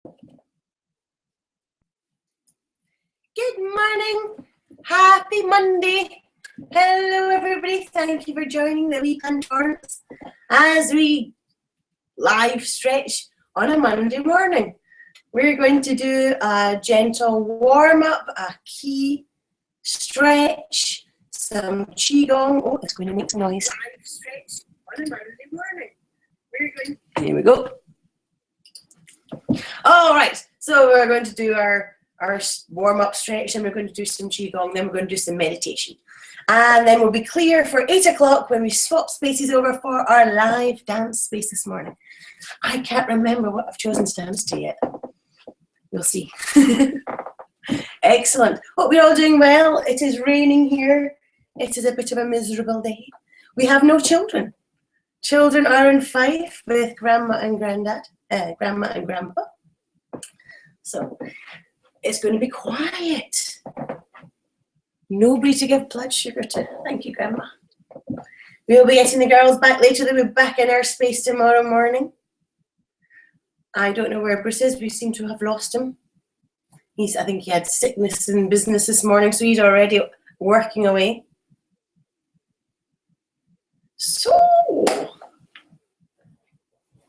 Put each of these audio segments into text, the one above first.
Good morning. Happy Monday. Hello, everybody. Thank you for joining the weekend Torrance as we live stretch on a Monday morning. We're going to do a gentle warm-up, a key stretch, some qigong. Oh, it's going to make some noise. Live stretch on a Monday morning. Here we go. All right. So we're going to do our warm-up stretch, and we're going to do some qigong, then we're going to do some meditation. And then we'll be clear for 8 o'clock when we swap spaces over for our live dance space this morning. I can't remember what I've chosen to dance to yet. You'll see. Excellent. Hope we're all doing well. It is raining here. It is a bit of a miserable day. We have no children. Children are in Fife with grandma and granddad, grandma and grandpa. So it's going to be quiet. Nobody to give blood sugar to. Thank you, Grandma. We'll be getting the girls back later. They'll be back in our space tomorrow morning. I don't know where Bruce is. We seem to have lost him. I think he had sickness in business this morning, so he's already working away. So,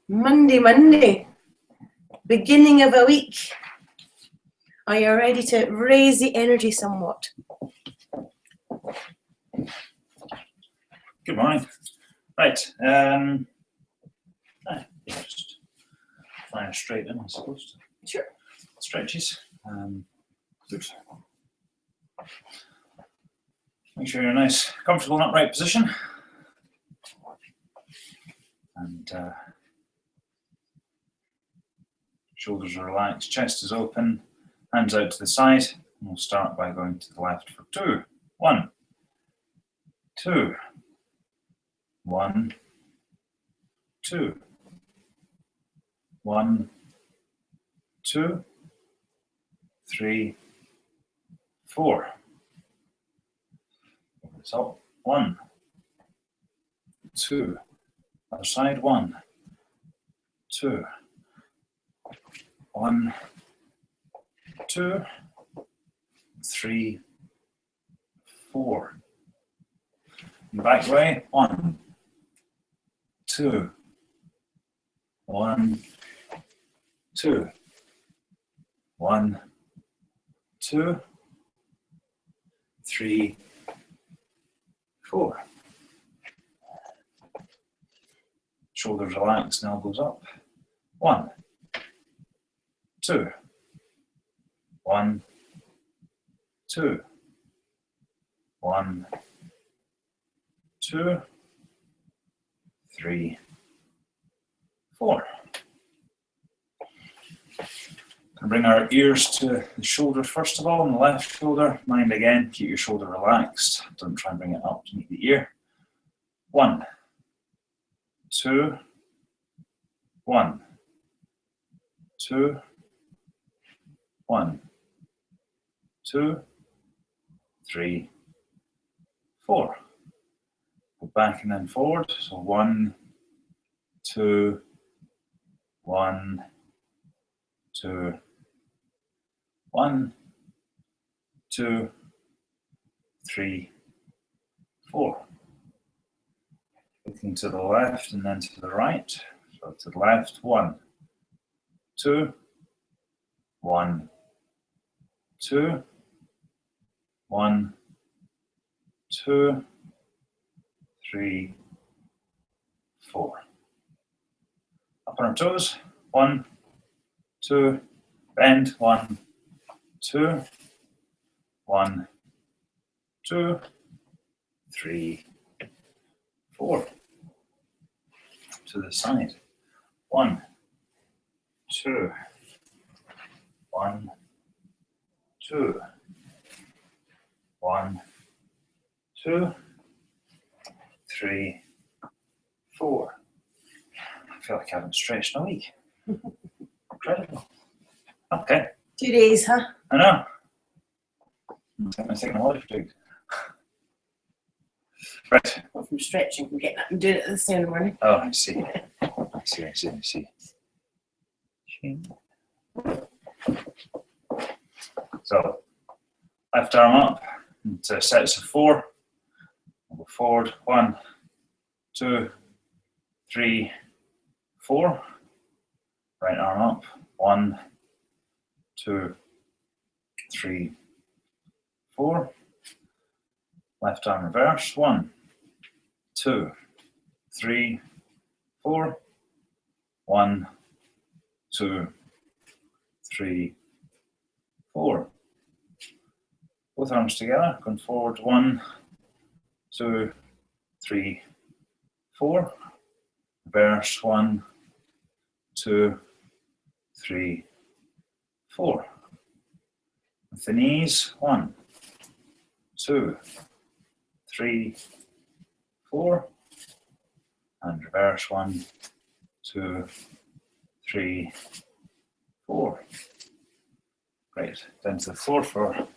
Monday, beginning of a week. Are you ready to raise the energy somewhat? Good morning. Right. Just flying straight in, I suppose. Sure. Stretches. Good. Make sure you're in a nice, comfortable and upright position. And shoulders are relaxed, chest is open. Hands out to the side, and we'll start by going to the left for 2. 1, 2, 1, 2, 1, 2, 3, 4. So 1, 2, other side 1, 2, 1, 2, 3, 4. Back way. 1, 2, 1, 2, 1, 2, 3, 4. Shoulders relaxed and elbows up. 1, 2. 1, 2, 1, 2, 3, 4. Can bring our ears to the shoulder first of all, on the left shoulder. Mind again, keep your shoulder relaxed. Don't try and bring it up to meet the ear. 1, 2, 1, 2, 1. 2, 3, 4. Go back and then forward. So 1, 2, 1, 2, 1, 2, 3, 4. Looking to the left and then to the right. So to the left, 1, 2, 1, 2, 1, 2, 3, 4. Up on our toes. 1, 2, bend. 1, 2, 1, 2, 3, 4. To the side. 1, 2, 1, 2, 1, 2, 3, 4. I feel like I haven't stretched in a week. Incredible. Okay. 2 days, huh? I know. I'm taking a holiday for 2 weeks. Right. Well, from stretching, from getting up and doing it at the same morning. Oh, I see. I see. So left arm up into sets of 4. We'll go forward, 1, 2, 3, 4. Right arm up, 1, 2, 3, 4. Left arm reverse, 1, 2, 3, 4. 1, 2, 3, 4. Both arms together, going forward, 1, 2, 3, 4. Reverse, 1, 2, 3, 4. With the knees, 1, 2, 3, 4. And reverse, 1, 2, 3, 4. Great. Down to the floor for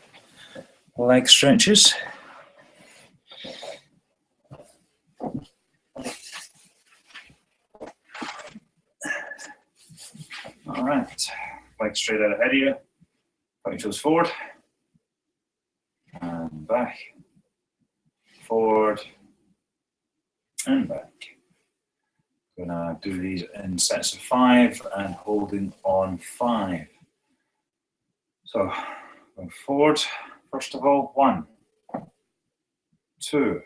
leg stretches. All right. Leg straight out ahead of you. Point your toes forward. And back. Forward. And back. Gonna do these in sets of 5 and holding on 5. So going forward, first of all, 1, 2,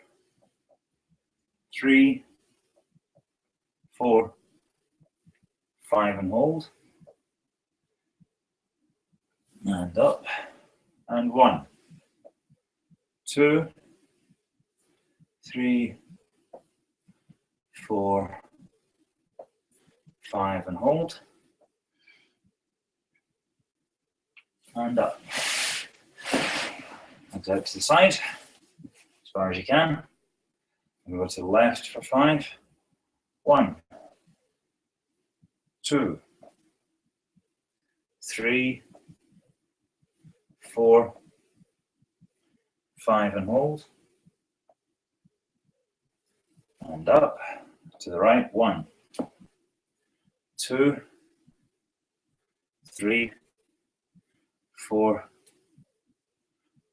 3, 4, 5 and hold. And up. And 1, 2, 3, 4, 5 and hold. And up. Legs out to the side, as far as you can. And go to the left for 5. 1, 2, 3, 4, 5 and hold. And up to the right. 1, 2, 3, 4,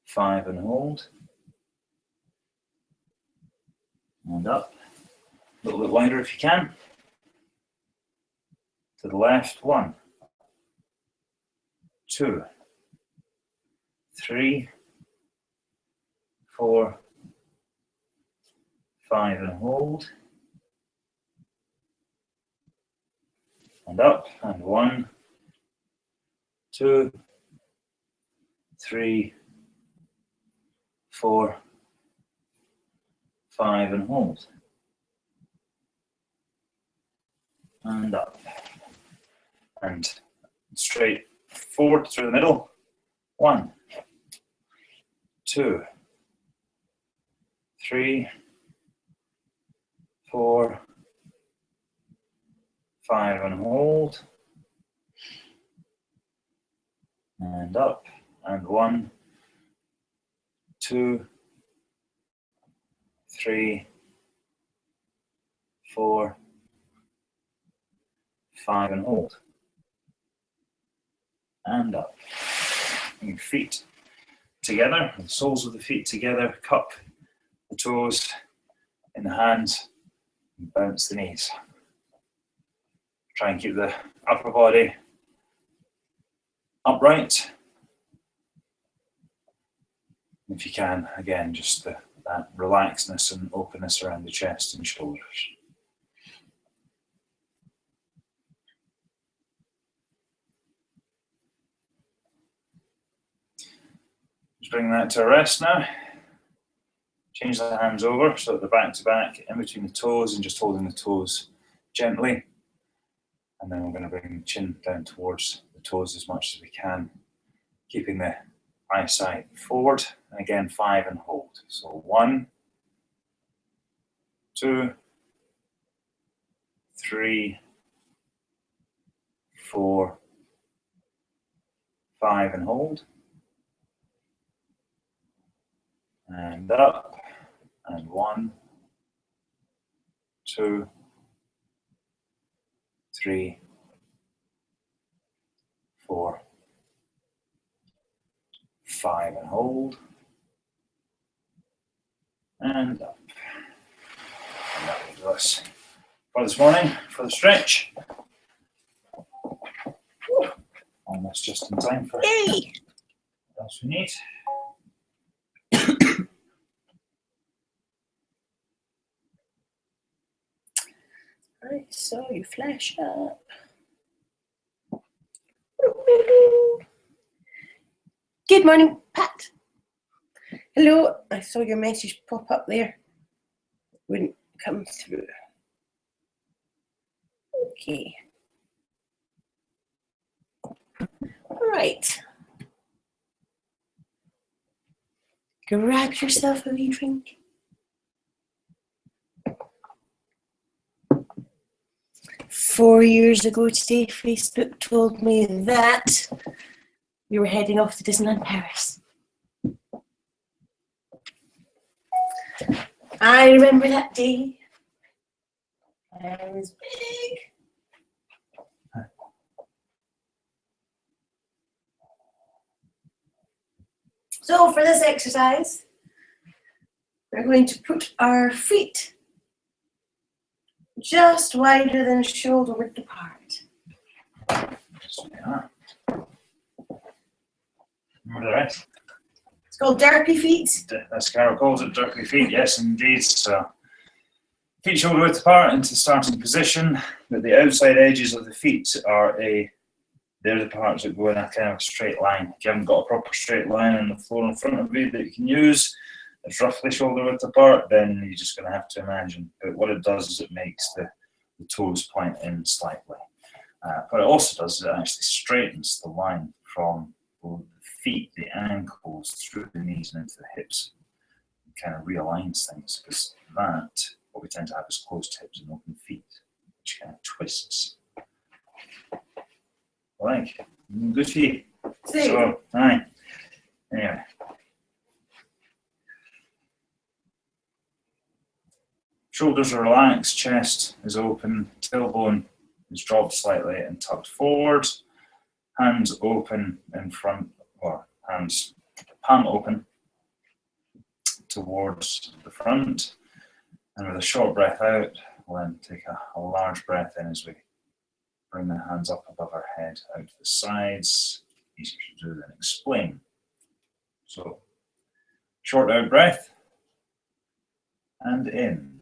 5 and hold. And up. A little bit wider if you can. To the left. 1, 2, 3, 4, 5 and hold. And up. And 1, 2, 3, 4, 5 and hold. And up. And straight forward through the middle. 1, 2, 3, 4, 5 and hold. And up. And 1, 2, 3, 4, 5 and hold. And up. And your feet together, the soles of the feet together, cup the toes in the hands, and bounce the knees. Try and keep the upper body upright. If you can, again, just that relaxedness and openness around the chest and shoulders. Just bring that to a rest now. Change the hands over so that they're back to back in between the toes and just holding the toes gently. And then we're going to bring the chin down towards the toes as much as we can, keeping the eyesight forward. And again, 5 and hold. So 1, 2, 3, 4, 5 and hold. And up. And 1, 2, 3, 4, and hold. And up. And that will do us for this morning, for the stretch. Whew. Almost just in time for Yay! what else we need. I saw you flash up. Good morning, Pat. Hello, I saw your message pop up there. Wouldn't come through. Okay. All right. Grab yourself a wee drink. Four years ago today, Facebook told me that we were heading off to Disneyland Paris. I remember that day. I was big. So for this exercise, we're going to put our feet just wider than shoulder width apart. Just like that. Remember the rest? It's called derpy feet. As Carol calls it, dirty feet. Yes, indeed. So feet shoulder width apart into starting position, but the outside edges of the feet are they're the parts that go in a kind of straight line. If you haven't got a proper straight line on the floor in front of you that you can use, it's roughly shoulder width apart, then you're just going to have to imagine. But what it does is it makes the toes point in slightly. What it also does is it actually straightens the line from the feet, the ankles, through the knees and into the hips. It kind of realigns things, because what we tend to have is closed hips and open feet, which kind of twists. Like, good for you. So, aye. Anyway. Shoulders are relaxed, chest is open, tailbone is dropped slightly and tucked forward. Hands open in front, or hands palm open towards the front. And with a short breath out, we'll then take a large breath in as we bring the hands up above our head, out to the sides. Easier to do than explain. So, short out breath, and in.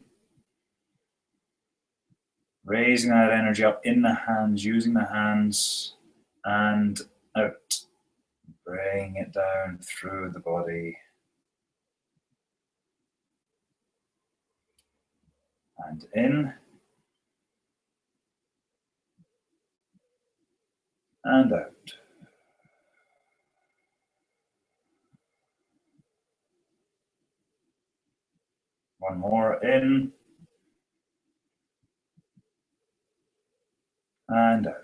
Raising that energy up in the hands, using the hands, and out. Bring it down through the body. And in. And out. One more, in. And out.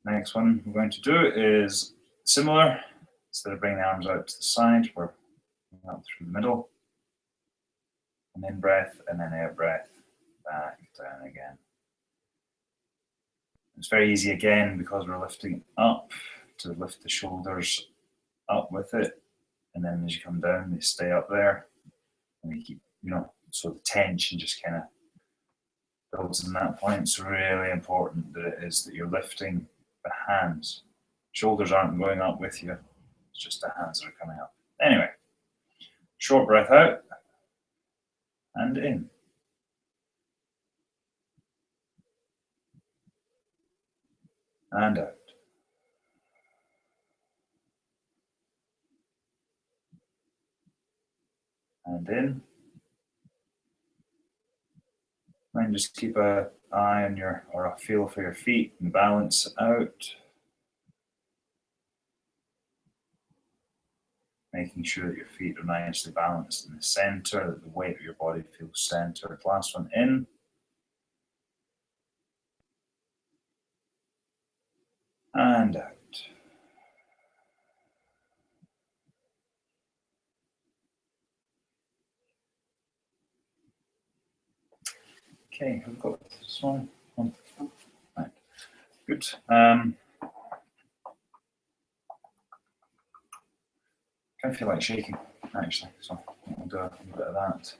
Next one we're going to do is similar. Instead of bringing the arms out to the side, we're bringing up through the middle. And in breath, and then out breath, back down again. It's very easy again because we're lifting up to lift the shoulders up with it. And then as you come down, they stay up there. And you keep, so the tension just kind of builds in that point. It's really important that it is that you're lifting the hands. Shoulders aren't going up with you. It's just the hands that are coming up. Anyway, short breath out and in. And out. And in. And just keep an eye on or a feel for your feet and balance out. Making sure that your feet are nicely balanced in the center, that the weight of your body feels centered. Last one, in. And out. Okay, we've got this one. Right. Good. I feel like shaking, actually, so I'll do a bit of that.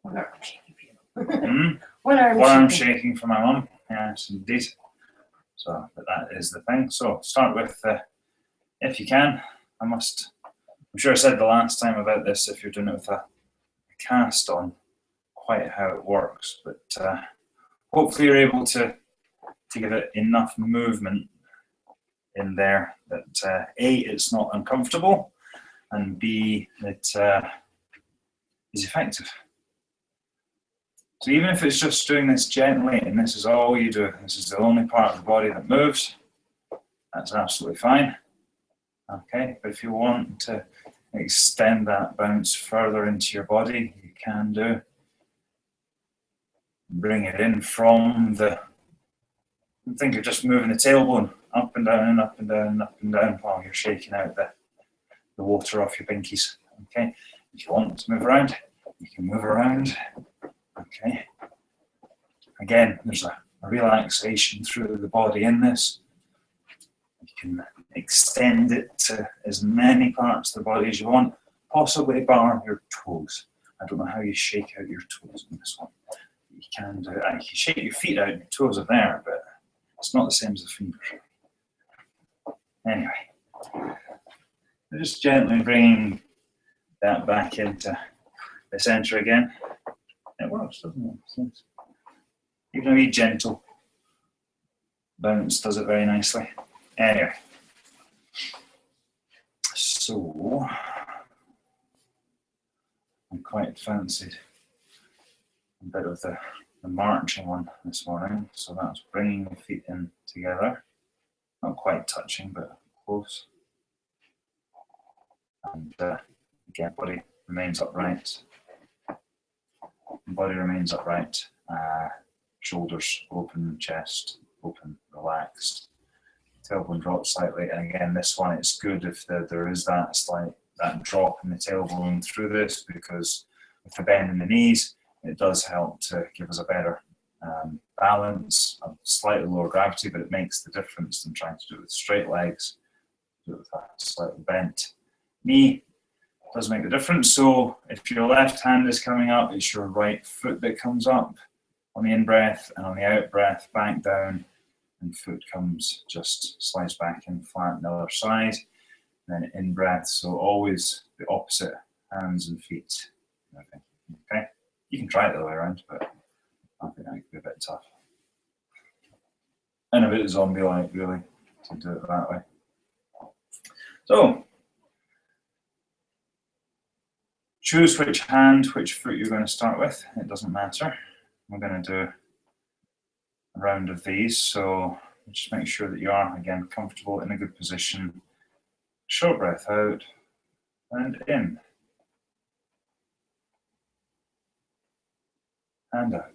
One arm shaking for you. Mm? One arm One arm shaking. shaking for my mum. Yes, indeed. So, but that is the thing. So, start with, if you can, I'm sure I said the last time about this, if you're doing it with a cast on, quite how it works, but hopefully you're able to give it enough movement in there that A, it's not uncomfortable, and B, it is effective. So even if it's just doing this gently and this is all you do, this is the only part of the body that moves, that's absolutely fine. Okay, but if you want to extend that bounce further into your body, you can do. Bring it in from the, think of just moving the tailbone up and down, up and down, up and down while you're shaking out the water off your pinkies. Okay, if you want to move around, you can move around. Okay, again, there's a relaxation through the body in this. You can extend it to as many parts of the body as you want, possibly bar your toes. I don't know how you shake out your toes in this one. You can do it. You can shake your feet out and your toes are there, but it's not the same as the fingers. Anyway, just gently bringing that back into the center again. It works, doesn't it? Even a wee gentle bounce does it very nicely. Anyway, so I quite fancied a bit of the marching one this morning. So that's bringing the feet in together, not quite touching, but close. And again, body remains upright. Body remains upright. Shoulders open, chest open, relaxed. Tailbone drops slightly, and again, this one, it's good if there is that drop in the tailbone through this, because with the bend in the knees, it does help to give us a better balance, a slightly lower gravity, but it makes the difference than trying to do it with straight legs. Do it with a slightly bent knee. Does make the difference. So if your left hand is coming up, it's your right foot that comes up on the in-breath, and on the out-breath, back down, and foot comes, just slides back in flat on the other side. And then in-breath, so always the opposite, hands and feet. Okay, you can try it the other way around, but I think that could be a bit tough. And a bit zombie-like, really, to do it that way. So, choose which hand, which foot you're going to start with. It doesn't matter. We're going to do a round of these, so just make sure that you are, again, comfortable in a good position. Short breath out and in. And out.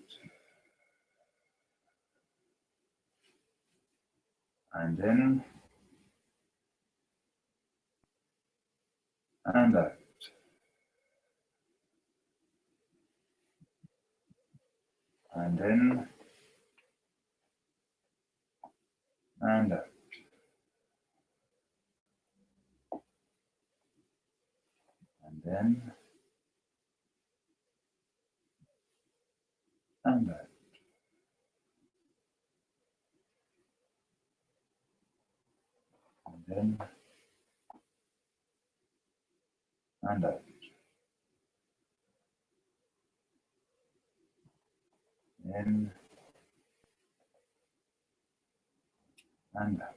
And in. And out. And in. And out. And in. And out. And in. And out. In. And out.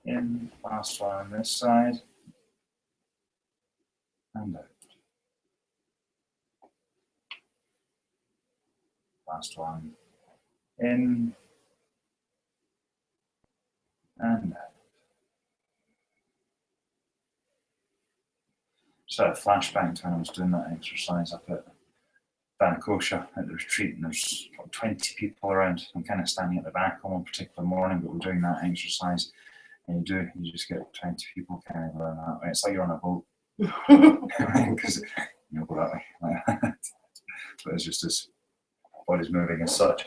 In, last one on this side. And out. Last one. In. And out. Just had a flashback to when I was doing that exercise up at Banakosha at the retreat, and there's 20 people around. I'm kind of standing at the back on one particular morning, but we're doing that exercise, and you just get 20 people kind of going that way. It's like you're on a boat Because you'll go that way. Like that. But it's just as body's moving as such.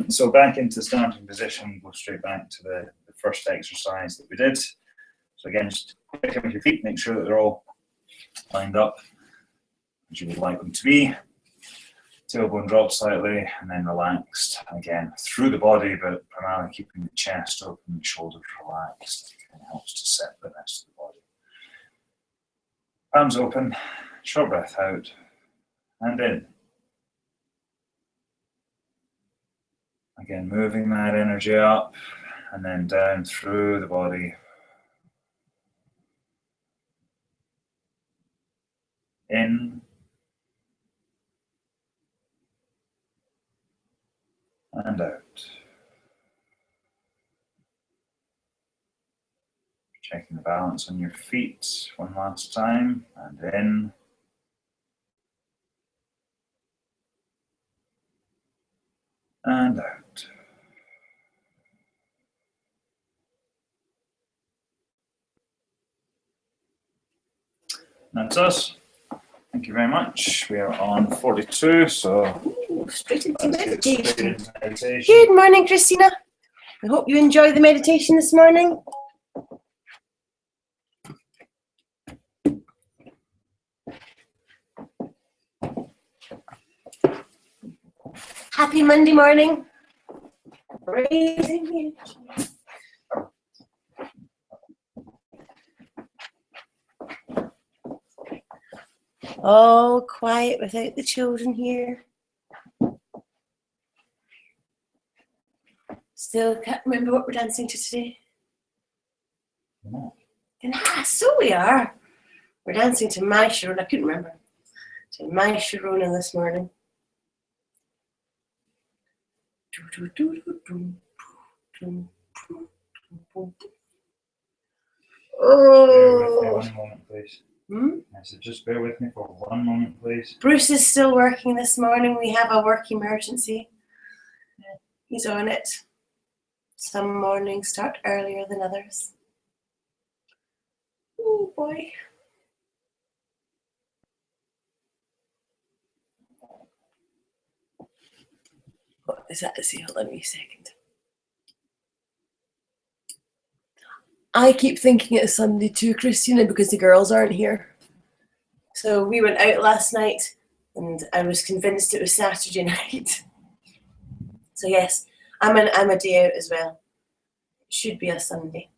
So back into starting position, go straight back to the first exercise that we did. So again, just pick up with your feet, make sure that they're all lined up as you would like them to be. Tailbone dropped slightly and then relaxed again through the body, but primarily keeping the chest open, the shoulders relaxed. It kind of helps to set the rest of the body. Palms open, short breath out and in. Again, moving that energy up and then down through the body. In and out. Checking the balance on your feet one last time, and in and out. That's us. Thank you very much. We are on 42, so Straight into let's get straight meditation. into meditation. Good morning, Christina. I hope you enjoyed the meditation this morning. Happy Monday morning. Raising you. All quiet without the children here. Still can't remember what we're dancing to today. No. So we are. We're dancing to My Sharona. I couldn't remember. To My Sharona this morning. Oh. One moment, please. Hmm? I said, just bear with me for one moment, please. Bruce is still working this morning. We have a work emergency. He's on it. Some mornings start earlier than others. Oh boy. What is that? Let's see, hold on a second. I keep thinking it's Sunday too, Christina, because the girls aren't here. So we went out last night and I was convinced it was Saturday night. So yes, I'm a day out as well. It should be a Sunday.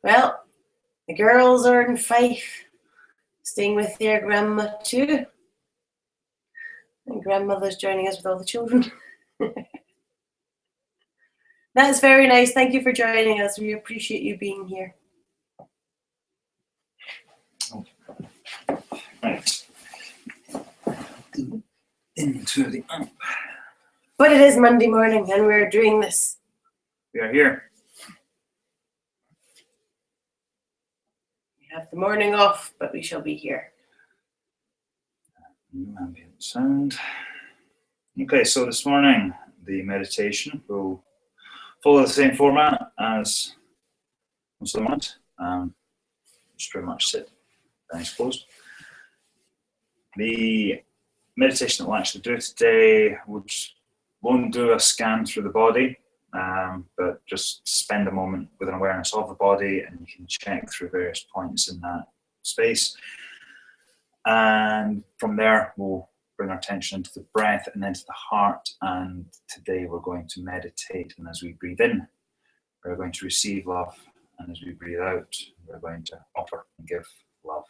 Well, the girls are in Fife, staying with their grandma too. And grandmother's joining us with all the children. That's very nice. Thank you for joining us. We appreciate you being here. Right. Into the up. But it is Monday morning and we're doing this. We are here. We have the morning off, but we shall be here. New ambient sound. Okay, so this morning the meditation will follow the same format as most of the month. Just pretty much sit, eyes closed. The meditation that we'll actually do today won't do a scan through the body, but just spend a moment with an awareness of the body, and you can check through various points in that space. And from there, we'll bring our attention into the breath and then to the heart. And today we're going to meditate. And as we breathe in, we're going to receive love. And as we breathe out, we're going to offer and give love.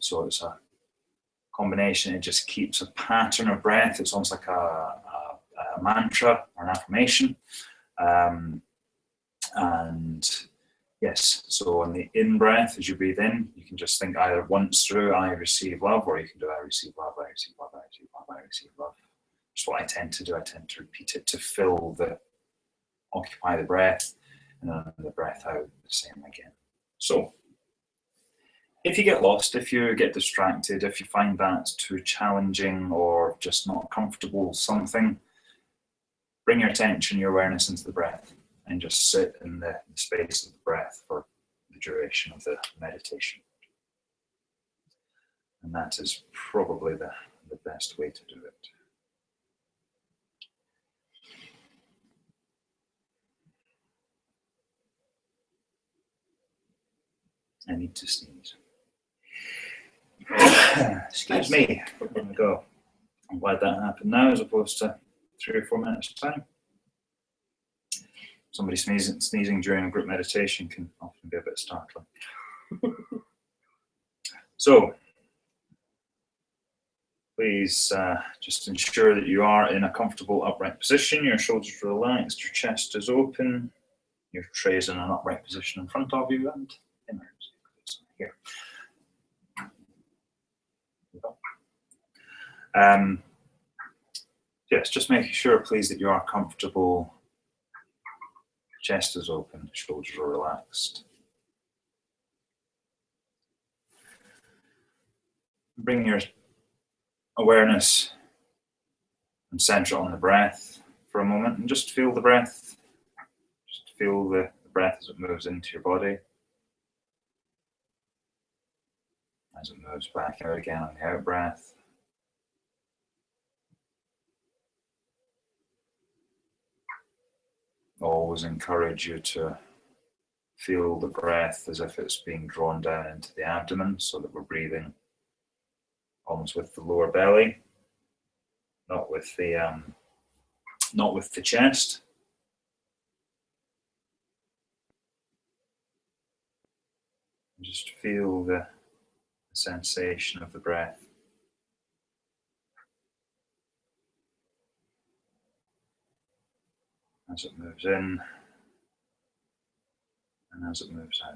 So it's a combination. It just keeps a pattern of breath. It's almost like a mantra or an affirmation. And yes, so on the in-breath, as you breathe in, you can just think either once through, I receive love, or you can do I receive love, I receive love, I receive love, I receive love. That's what I tend to do. I tend to repeat it to occupy the breath, and then the breath out, the same again. So, if you get lost, if you get distracted, if you find that too challenging or just not comfortable with something, bring your attention, your awareness into the breath. and just sit in the space of the breath for the duration of the meditation. And that is probably the best way to do it. I need to sneeze. Excuse me. There we go. I'm glad that happened now as opposed to 3 or 4 minutes time. Somebody sneezing during a group meditation can often be a bit startling. So, please just ensure that you are in a comfortable upright position. Your shoulders are relaxed, your chest is open, your tray is in an upright position in front of you, and here. Yes, just making sure, please, that you are comfortable. Chest is open, shoulders are relaxed. Bring your awareness and center on the breath for a moment, and just feel the breath. Just feel the breath as it moves into your body, as it moves back out again on the out breath. Always encourage you to feel the breath as if it's being drawn down into the abdomen, so that we're breathing almost with the lower belly, not with the chest. Just feel the sensation of the breath. As it moves in and as it moves out.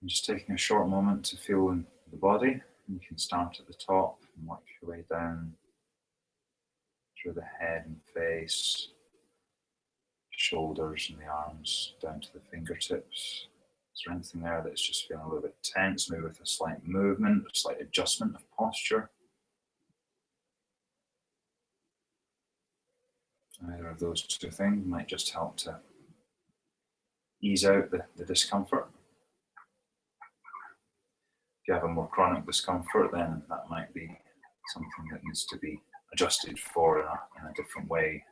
And just taking a short moment to feel in the body. You can start at the top and work your way down through the head and face, shoulders and the arms, down to the fingertips. Is there anything there that's just feeling a little bit tense, maybe with a slight movement, a slight adjustment of posture? Either of those two things might just help to ease out the discomfort. If you have a more chronic discomfort, then that might be something that needs to be adjusted for in a different way.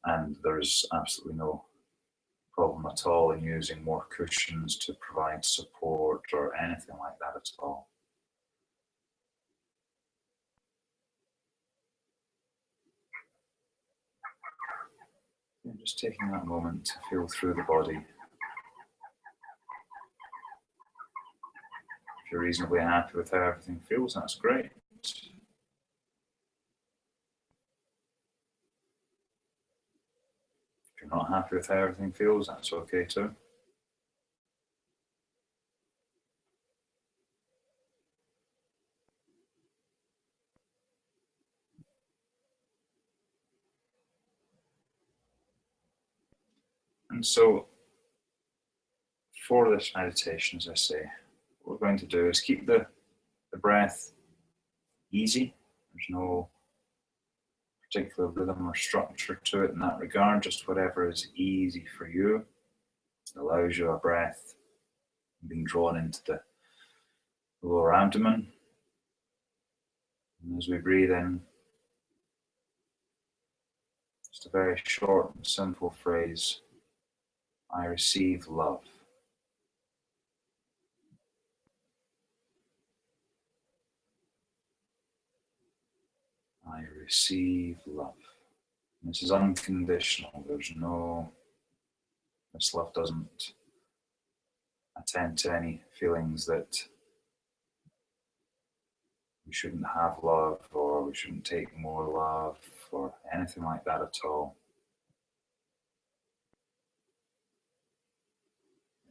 And there's absolutely no problem at all in using more cushions to provide support or anything like that at all. And just taking that moment to feel through the body. If you're reasonably happy with how everything feels, that's great. If you're not happy with how everything feels, that's okay too. And so, for this meditation, as I say, what we're going to do is keep the breath easy. There's no particular rhythm or structure to it in that regard, just whatever is easy for you. It allows you a breath being drawn into the lower abdomen. And as we breathe in, just a very short and simple phrase, I receive love. I receive love. This is unconditional. This love doesn't attend to any feelings that we shouldn't have love or we shouldn't take more love or anything like that at all.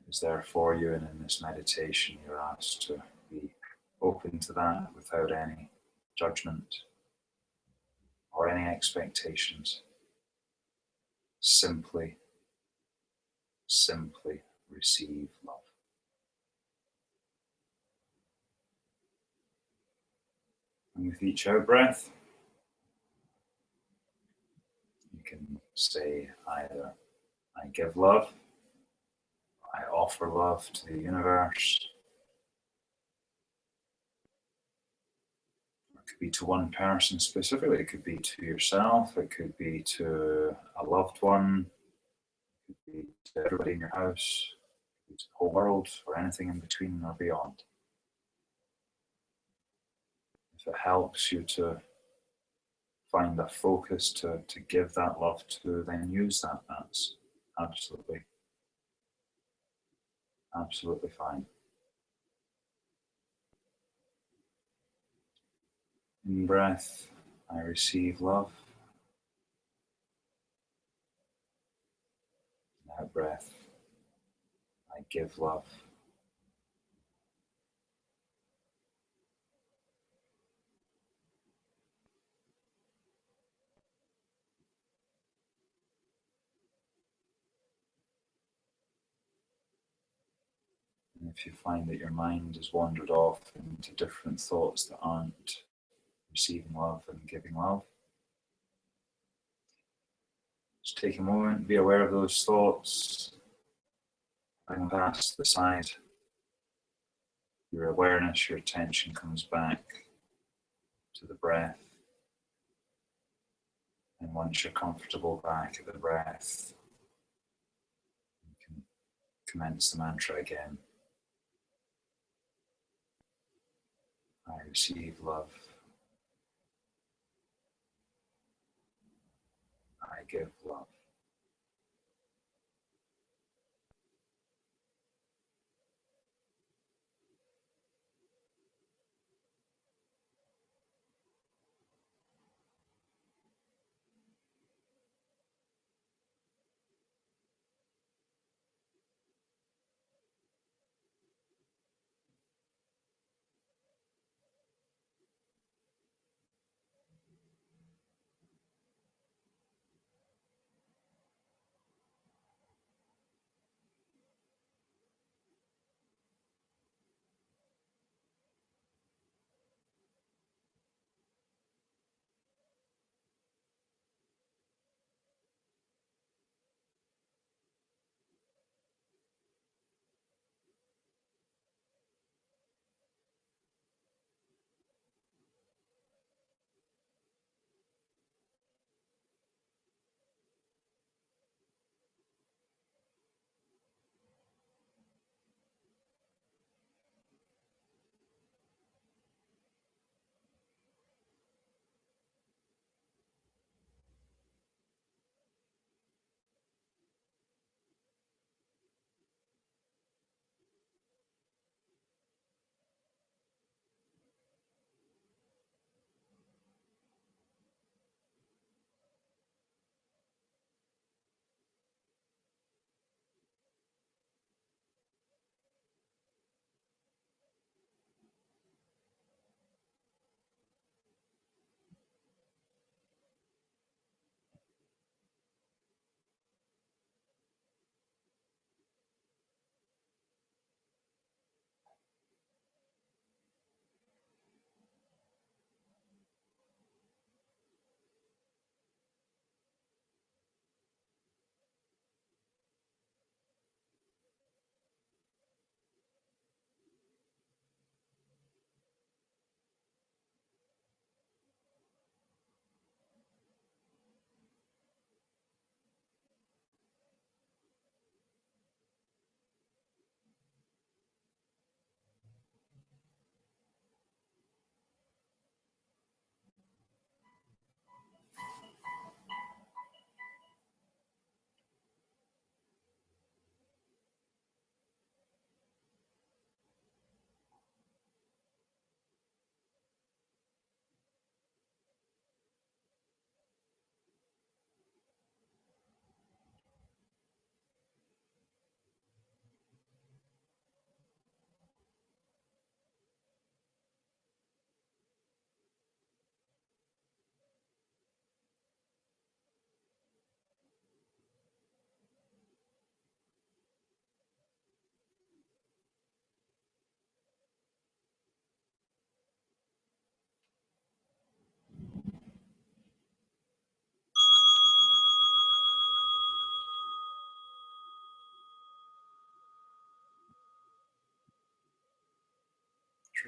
It's there for you, and in this meditation you're asked to be open to that without any judgment or any expectations. Simply receive love. And with each out breath, you can say either I give love, I offer love to the universe. It could be to one person specifically, it could be to yourself, it could be to a loved one, it could be to everybody in your house, it could be to the whole world, or anything in between or beyond. If it helps you to find a focus to give that love to, then use that. That's absolutely fine. In breath, I receive love. In out breath, I give love. And if you find that your mind has wandered off into different thoughts that aren't receiving love and giving love, just take a moment, be aware of those thoughts, bring them past to the side. Your awareness, your attention comes back to the breath. And once you're comfortable back at the breath, you can commence the mantra again. I receive love. I give love.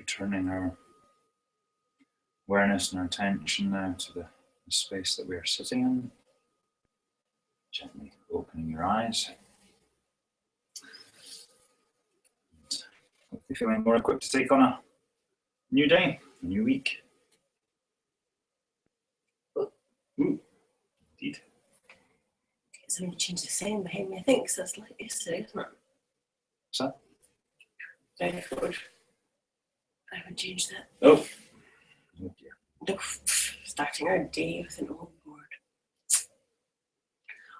returning our awareness and our attention now to the space that we are sitting in. Gently opening your eyes. And hopefully feeling more equipped to take on a new day, a new week. Ooh, indeed. Somebody changed the sound behind me. I think so. That's like yesterday, isn't it? What's that? Very forward. I haven't changed that. Oh. Oh dear. No, starting our day with an old board.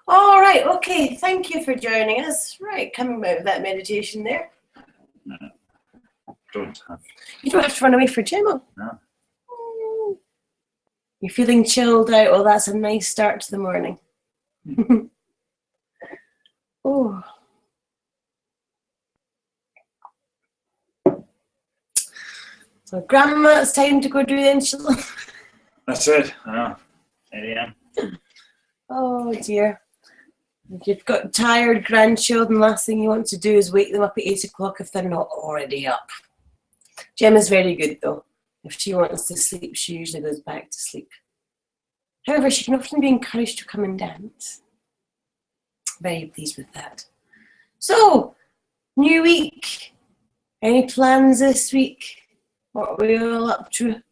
All right, okay. Thank you for joining us. Right, coming out of that meditation there. No, don't have. You don't have to run away for gym. No. You're feeling chilled out. Oh, that's a nice start to the morning. Oh. So, Grandma, it's time to go do the insulin. That's it. I know. 8 a.m. Oh dear. If you've got tired grandchildren, last thing you want to do is wake them up at 8 o'clock if they're not already up. Gemma's very good though. If she wants to sleep, she usually goes back to sleep. However, she can often be encouraged to come and dance. Very pleased with that. So, new week. Any plans this week? What are we all up to?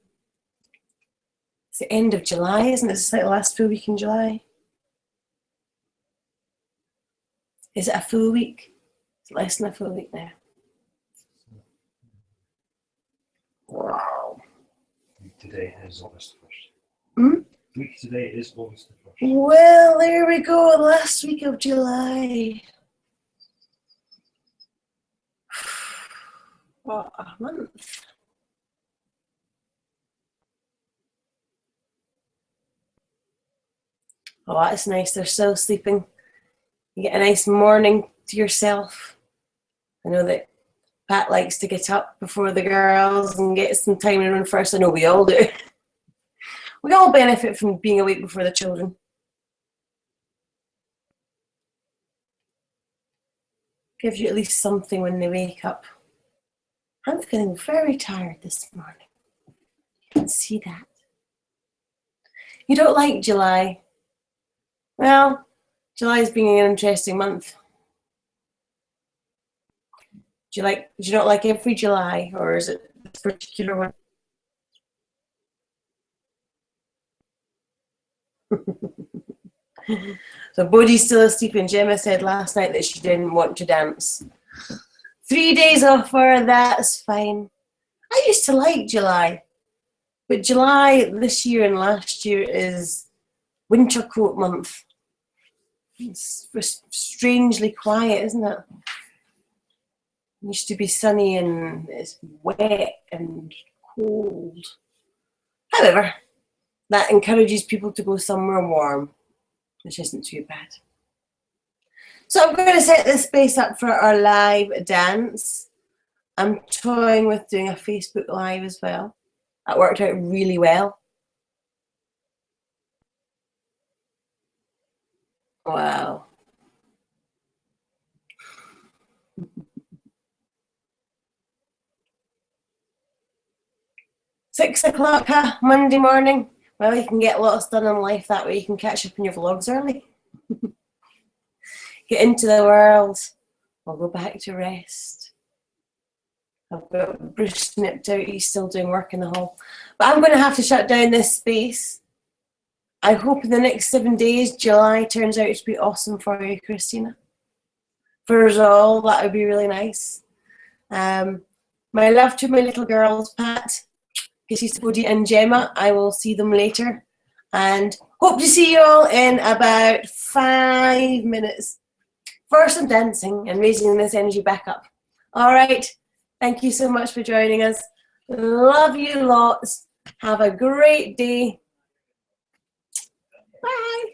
It's the end of July, isn't it? It's like the last full week in July. Is it a full week? It's less than a full week now. Wow. Today is August 1st. Hmm? Week today is August the 1st. Well, there we go. Last week of July. What a month. Oh, that's nice. They're still sleeping. You get a nice morning to yourself. I know that Pat likes to get up before the girls and get some time to run first. I know we all do. We all benefit from being awake before the children. Gives you at least something when they wake up. I'm feeling very tired this morning. You can see that. You don't like July? Well, July's being an interesting month. Do you not like every July, or is it this particular one? So Bodhi's still asleep, and Gemma said last night that she didn't want to dance. 3 days off for her, that's fine. I used to like July, but July this year and last year is winter coat month. It's strangely quiet, isn't it? It used to be sunny and it's wet and cold. However, that encourages people to go somewhere warm, which isn't too bad. So I'm going to set this space up for our live dance. I'm toying with doing a Facebook Live as well. That worked out really well. Wow. Six o'clock, huh? Monday morning. Well, you can get lots done in life that way. You can catch up on your vlogs early. Get into the world. I'll go back to rest. I've got Bruce snipped out. He's still doing work in the hall. But I'm going to have to shut down this space. I hope in the next 7 days, July turns out to be awesome for you, Christina. For us all, that would be really nice. My love to my little girls, Pat, Kisses, Bodhi and Gemma. I will see them later. And hope to see you all in about 5 minutes for some dancing and raising this energy back up. All right. Thank you so much for joining us. Love you lots. Have a great day. Bye.